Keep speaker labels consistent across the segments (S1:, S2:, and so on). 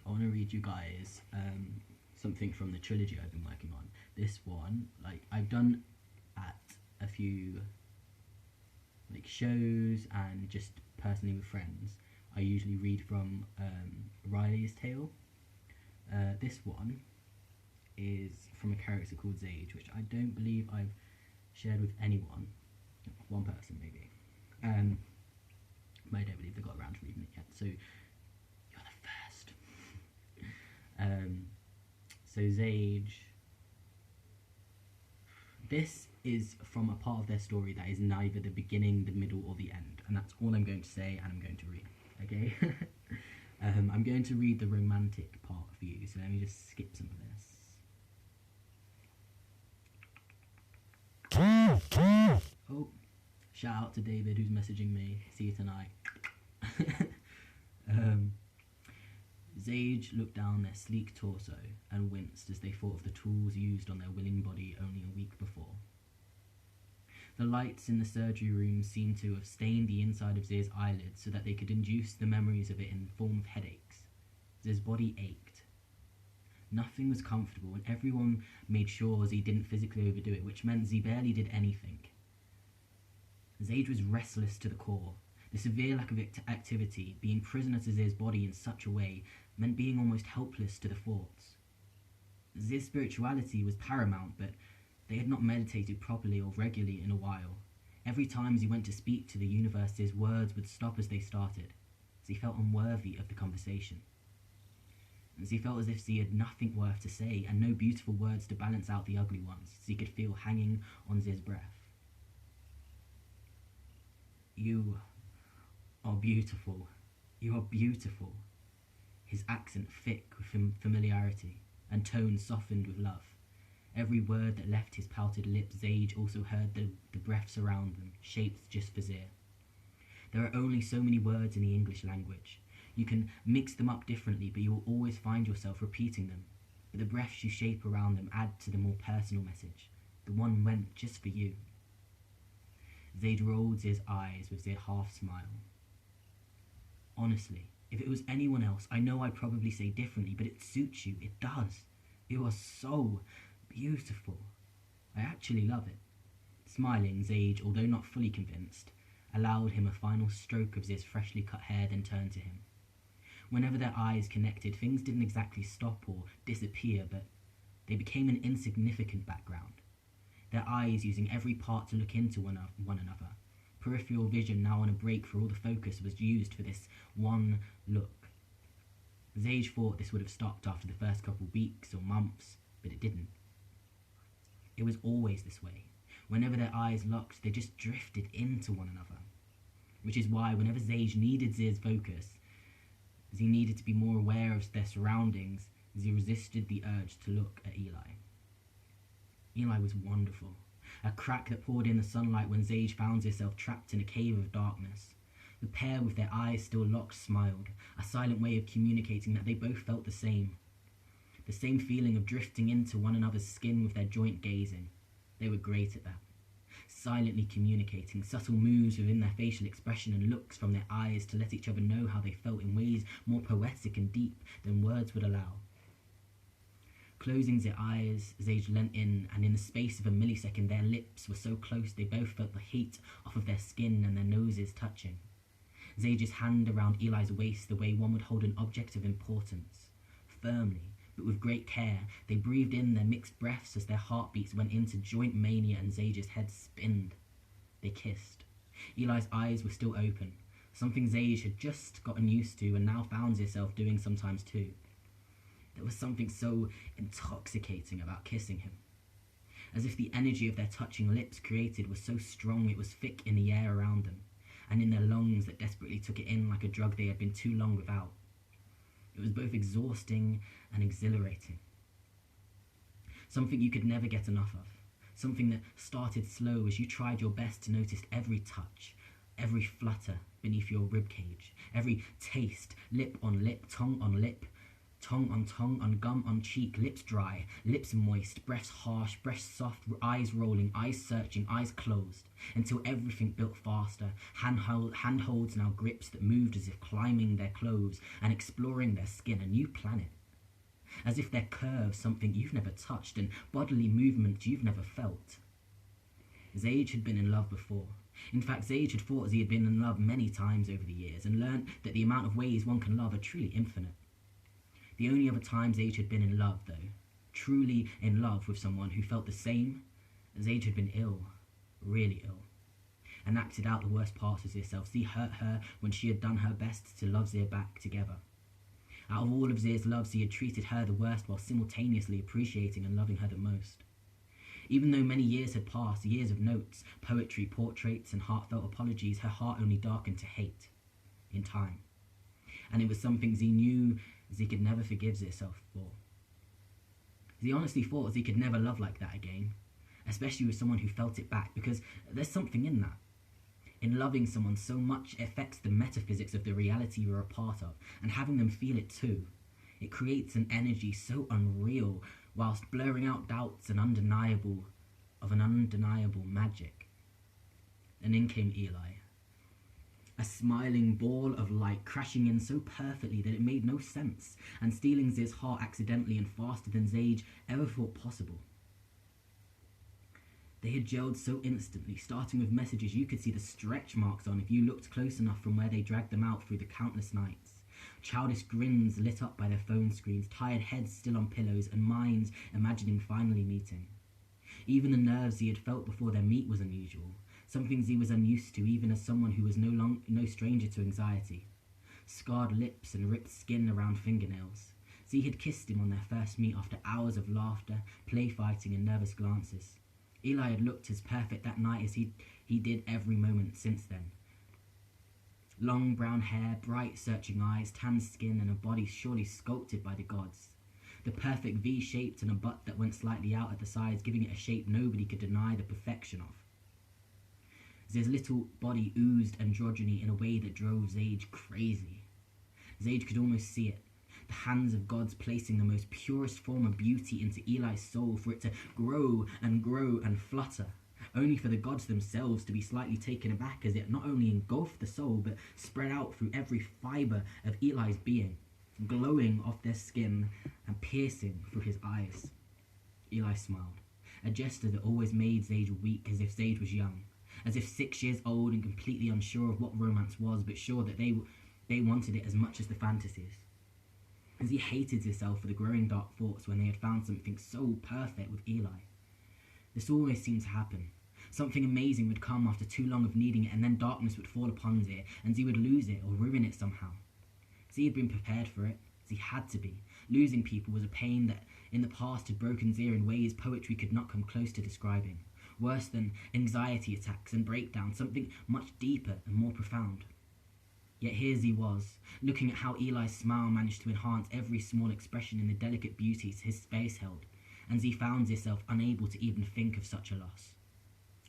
S1: I want to read you guys something from the trilogy I've been working on. This one, like I've done at a few like shows and just personally with friends. I usually read from Riley's Tale. This one is from a character called Zage, which I don't believe I've shared with anyone. One person maybe. But I don't believe they got around to reading it yet. So you're the first. So Zage. This is from a part of their story that is neither the beginning, the middle, or the end, and that's all I'm going to say, and I'm going to read. Okay. I'm going to read the romantic part for you. So let me just skip some of this. Oh, shout out to David who's messaging me. See you tonight. Zage looked down their sleek torso and winced as they thought of the tools used on their willing body only a week before. The lights in the surgery room seemed to have stained the inside of Zir's eyelids so that they could induce the memories of it in the form of headaches. Zir's body ached. Nothing was comfortable, and everyone made sure Z didn't physically overdo it, which meant Z barely did anything. Zage was restless to the core. The severe lack of activity, being prisoner to Zir's body in such a way, meant being almost helpless to the thoughts. Zir's spirituality was paramount, but they had not meditated properly or regularly in a while. Every time he went to speak to the universe, his words would stop as they started, as he felt unworthy of the conversation. As he felt as if he had nothing worth to say and no beautiful words to balance out the ugly ones, as he could feel hanging on Zir's breath. You are beautiful. You are beautiful. His accent thick with familiarity, and tone softened with love. Every word that left his pouted lips, Zage also heard the breaths around them, shaped just for Zir. There are only so many words in the English language. You can mix them up differently, but you will always find yourself repeating them. But the breaths you shape around them add to the more personal message, the one meant just for you. Zage rolled Zir's eyes with Zir half smile. Honestly, if it was anyone else, I know I'd probably say differently, but it suits you. It does. You are so beautiful. I actually love it. Smiling, Zage, although not fully convinced, allowed him a final stroke of Zir's freshly cut hair, then turned to him. Whenever their eyes connected, things didn't exactly stop or disappear, but they became an insignificant background. Their eyes using every part to look into one another. Peripheral vision now on a break, for all the focus was used for this one look. Zage thought this would have stopped after the first couple weeks or months, but it didn't. It was always this way. Whenever their eyes locked, they just drifted into one another. Which is why whenever Zage needed Zir's focus, as he needed to be more aware of their surroundings, as he resisted the urge to look at Eli. Eli was wonderful. A crack that poured in the sunlight when Zage found himself trapped in a cave of darkness. The pair, with their eyes still locked, smiled, a silent way of communicating that they both felt the same. The same feeling of drifting into one another's skin with their joint gazing. They were great at that. Silently communicating, subtle moves within their facial expression and looks from their eyes to let each other know how they felt in ways more poetic and deep than words would allow. Closing their eyes, Zage leant in, and in the space of a millisecond their lips were so close they both felt the heat off of their skin and their noses touching. Zage's hand around Eli's waist the way one would hold an object of importance. Firmly, but with great care, they breathed in their mixed breaths as their heartbeats went into joint mania and Zage's head spinned. They kissed. Eli's eyes were still open, something Zage had just gotten used to and now found himself doing sometimes too. There was something so intoxicating about kissing him. As if the energy of their touching lips created was so strong it was thick in the air around them, and in their lungs that desperately took it in like a drug they had been too long without. It was both exhausting and exhilarating. Something you could never get enough of. Something that started slow as you tried your best to notice every touch, every flutter beneath your ribcage, every taste, lip on lip, tongue on lip, tongue on gum on cheek, lips dry, lips moist, breaths harsh, breaths soft, eyes rolling, eyes searching, eyes closed, until everything built faster, handholds now grips that moved as if climbing their clothes and exploring their skin, a new planet. As if their curves something you've never touched and bodily movement you've never felt. Zage had been in love before. In fact, Zage had thought as he had been in love many times over the years and learnt that the amount of ways one can love are truly infinite. The only other time Zage had been in love, though, truly in love with someone who felt the same, Zage had been ill, really ill, and acted out the worst parts of herself. Z hurt her when she had done her best to love Zir back together. Out of all of Zir's loves, he had treated her the worst while simultaneously appreciating and loving her the most. Even though many years had passed, years of notes, poetry, portraits, and heartfelt apologies, her heart only darkened to hate, in time. And it was something Z knew Z could never forgive herself for. Z honestly thought Z could never love like that again, especially with someone who felt it back, because there's something in that. In loving someone so much, it affects the metaphysics of the reality you're a part of, and having them feel it too. It creates an energy so unreal, whilst blurring out doubts and undeniable magic. And in came Eli. A smiling ball of light crashing in so perfectly that it made no sense, and stealing Zir's heart accidentally and faster than Zage ever thought possible. They had gelled so instantly, starting with messages you could see the stretch marks on if you looked close enough from where they dragged them out through the countless nights. Childish grins lit up by their phone screens, tired heads still on pillows, and minds imagining finally meeting. Even the nerves he had felt before their meet was unusual, something Z was unused to even as someone who was no stranger to anxiety. Scarred lips and ripped skin around fingernails. Z had kissed him on their first meet after hours of laughter, play fighting, and nervous glances. Eli had looked as perfect that night as he did every moment since then. Long brown hair, bright searching eyes, tan skin, and a body surely sculpted by the gods. The perfect V-shaped and a butt that went slightly out at the sides, giving it a shape nobody could deny the perfection of. Z's little body oozed androgyny in a way that drove Zage crazy. Zage could almost see it. The hands of gods placing the most purest form of beauty into Eli's soul for it to grow and flutter, only for the gods themselves to be slightly taken aback as it not only engulfed the soul but spread out through every fibre of Eli's being, glowing off their skin and piercing through his eyes. Eli smiled, a gesture that always made Zage weak, as if Zage was young, as if 6 years old and completely unsure of what romance was, but sure that they wanted it as much as the fantasies. As he hated himself for the growing dark thoughts when they had found something so perfect with Eli. This always seemed to happen. Something amazing would come after too long of needing it, and then darkness would fall upon Z, and Z would lose it or ruin it somehow. Z had been prepared for it. Z had to be. Losing people was a pain that in the past had broken Z in ways poetry could not come close to describing. Worse than anxiety attacks and breakdowns, something much deeper and more profound. Yet here Z was, looking at how Eli's smile managed to enhance every small expression in the delicate beauties his face held, and Z found herself unable to even think of such a loss.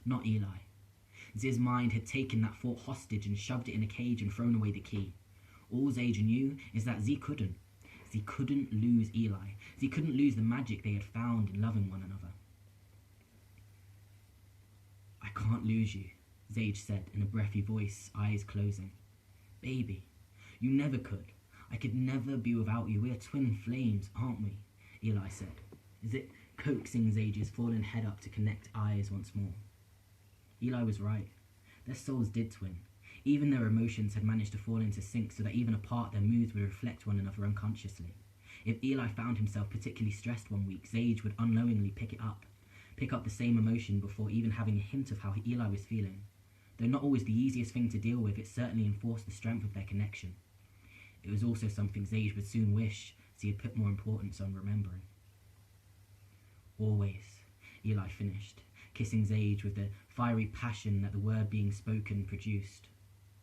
S1: Not Eli. Z's mind had taken that thought hostage and shoved it in a cage and thrown away the key. All Zage knew is that Z couldn't. Z couldn't lose Eli. Z couldn't lose the magic they had found in loving one another. "I can't lose you," Zage said in a breathy voice, eyes closing. "Baby, you never could. I could never be without you. We're twin flames, aren't we?" Eli said, as it coaxing Zage's fallen head up to connect eyes once more. Eli was right. Their souls did twin. Even their emotions had managed to fall into sync so that even apart their moods would reflect one another unconsciously. If Eli found himself particularly stressed one week, Zage would unknowingly pick up the same emotion before even having a hint of how Eli was feeling. Though not always the easiest thing to deal with, it certainly enforced the strength of their connection. It was also something Zage would soon wish he had put more importance on remembering. "Always," Eli finished, kissing Zage with the fiery passion that the word being spoken produced.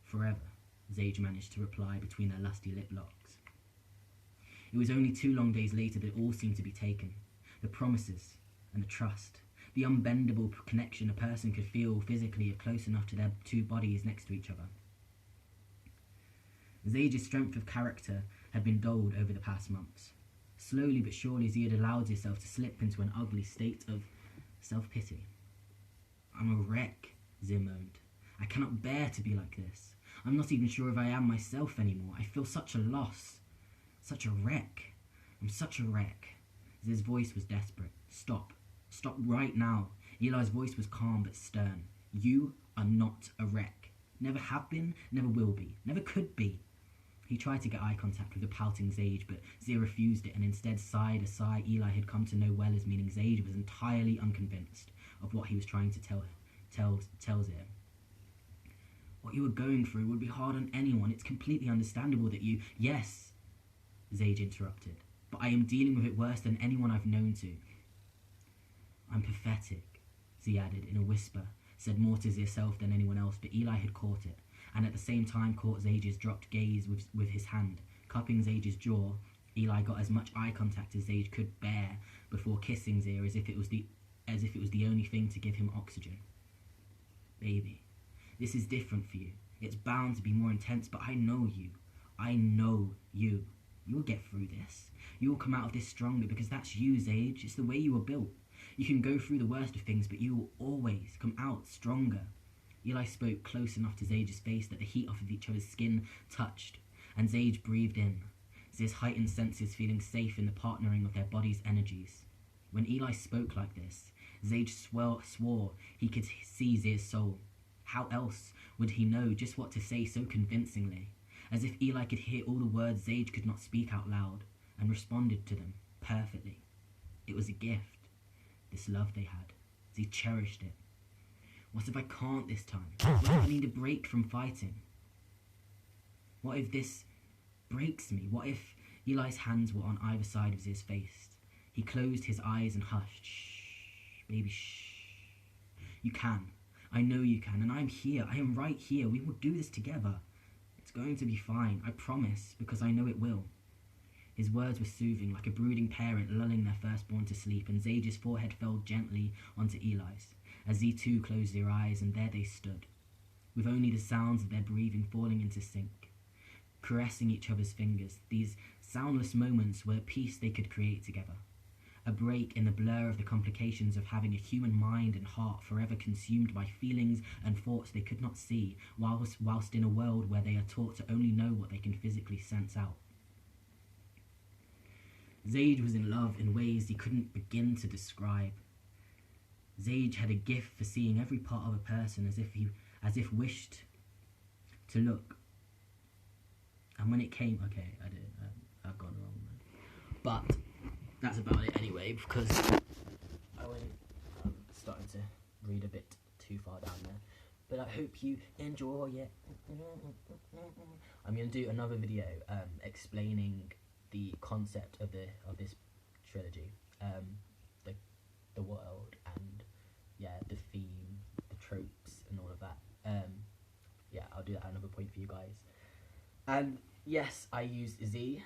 S1: "Forever," Zage managed to reply between their lusty lip locks. It was only 2 long days later that it all seemed to be taken. The promises and the trust. The unbendable connection a person could feel physically if close enough to their 2 bodies next to each other. Zage's strength of character had been dulled over the past months. Slowly but surely Z had allowed himself to slip into an ugly state of self-pity. I'm a wreck, Z moaned. I cannot bear to be like this. I'm not even sure if I am myself anymore. I feel such a loss. Such a wreck. I'm such a wreck. Z's voice was desperate. Stop. Stop right now. Eli's voice was calm but stern. You are not a wreck. Never have been, never will be, never could be. He tried to get eye contact with the pouting Zage, but Z refused it and instead sighed a sigh Eli had come to know well as meaning Zage was entirely unconvinced of what he was trying to tell Z. What you were going through would be hard on anyone. It's completely understandable that you... Yes, Zage interrupted, but I am dealing with it worse than anyone I've known to. I'm pathetic, Z added in a whisper, said more to herself than anyone else, but Eli had caught it, and at the same time caught Zage's dropped gaze with his hand. Cupping Zage's jaw, Eli got as much eye contact as Zage could bear before kissing Zia as if it was the only thing to give him oxygen. Baby, this is different for you. It's bound to be more intense, but I know you. I know you. You will get through this. You will come out of this stronger because that's you, Zage. It's the way you were built. You can go through the worst of things, but you will always come out stronger. Eli spoke close enough to Zage's face that the heat off of each other's skin touched, and Zage breathed in, his heightened senses feeling safe in the partnering of their bodies' energies. When Eli spoke like this, Zage swore he could see Zir's soul. How else would he know just what to say so convincingly? As if Eli could hear all the words Zage could not speak out loud, and responded to them perfectly. It was a gift, this love they had. Ze cherished it. What if I can't this time? What if I need a break from fighting? What if this breaks me? What if Eli's hands were on either side of Zir's face? He closed his eyes and hushed. Shh, baby, shh. You can. I know you can, and I'm here. I am right here. We will do this together. It's going to be fine, I promise, because I know it will. His words were soothing, like a brooding parent lulling their firstborn to sleep, and Zage's forehead fell gently onto Eli's, as they too closed their eyes, and there they stood, with only the sounds of their breathing falling into sync, caressing each other's fingers. These soundless moments were a piece they could create together, a break in the blur of the complications of having a human mind and heart forever consumed by feelings and thoughts they could not see, whilst in a world where they are taught to only know what they can physically sense out. Zage was in love in ways he couldn't begin to describe. Zage had a gift for seeing every part of a person as if wished to look. And when it came, okay, I've gone wrong there. But that's about it anyway, because I went starting to read a bit too far down there. But I hope you enjoy it. I'm going to do another video explaining the concept of this trilogy, the world, and yeah, the theme, the tropes, and all of that. Yeah, I'll do that at another point for you guys. And yes, I used Z.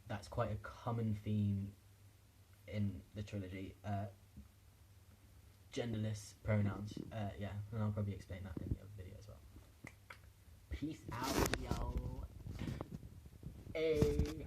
S1: That's quite a common theme in the trilogy. Genderless pronouns. Yeah, and I'll probably explain that in the other video as well. Peace out, yo. Hey.